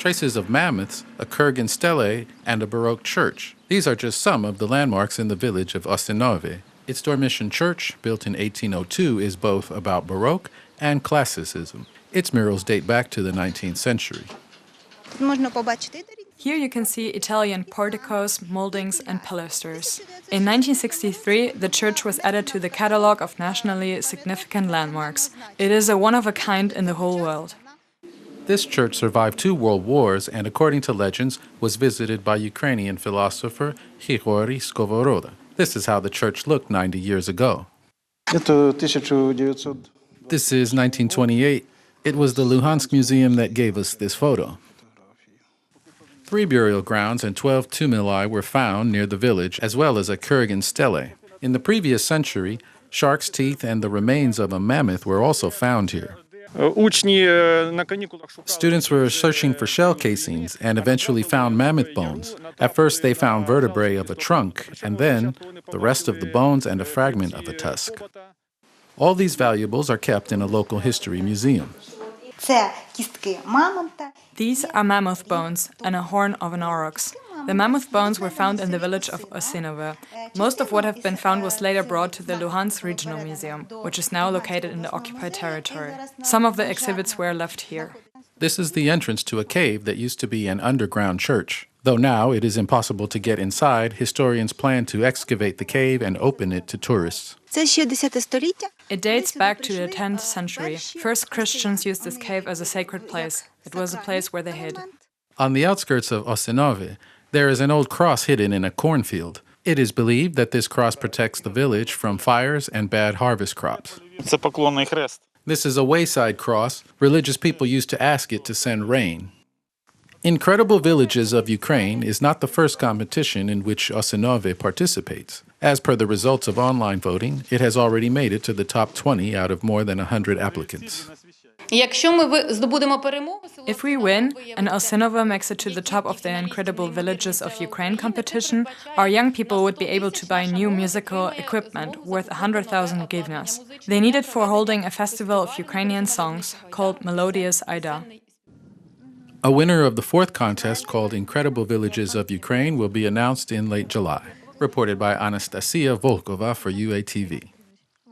traces of mammoths, a Kurgan stele, and a Baroque church. These are just some of the landmarks in the village of Osynove. Its Dormition church, built in 1802, is both about Baroque and Classicism. Its murals date back to the 19th century. Here you can see Italian porticos, moldings, and pilasters. In 1963, the church was added to the catalogue of nationally significant landmarks. It is a one-of-a-kind in the whole world. This church survived 2 world wars and, according to legends, was visited by Ukrainian philosopher Grigory Skovoroda. This is how the church looked 90 years ago. This is 1928. It was the Luhansk Museum that gave us this photo. 3 burial grounds and 12 tumuli were found near the village, as well as a Kurgan stele. In the previous century, shark's teeth and the remains of a mammoth were also found here. Students were searching for shell casings and eventually found mammoth bones. At first, they found vertebrae of a trunk, and then the rest of the bones and a fragment of a tusk. All these valuables are kept in a local history museum. These are mammoth bones and a horn of an aurochs. The mammoth bones were found in the village of Osynove. Most of what have been found was later brought to the Luhansk Regional Museum, which is now located in the occupied territory. Some of the exhibits were left here. This is the entrance to a cave that used to be an underground church. Though now it is impossible to get inside, historians plan to excavate the cave and open it to tourists. It dates back to the 10th century. First Christians used this cave as a sacred place. It was a place where they hid. On the outskirts of Osynove, there is an old cross hidden in a cornfield. It is believed that this cross protects the village from fires and bad harvest crops. This is a wayside cross. Religious people used to ask it to send rain. Incredible Villages of Ukraine is not the first competition in which Osynove participates. As per the results of online voting, it has already made it to the top 20 out of more than 100 applicants. If we win and Osynove makes it to the top of the Incredible Villages of Ukraine competition, our young people would be able to buy new musical equipment worth 100,000 hryvnias. They need it for holding a festival of Ukrainian songs called Melodious Ida. A winner of the 4th contest, called Incredible Villages of Ukraine, will be announced in late July. Reported by Anastasia Volkova for UATV.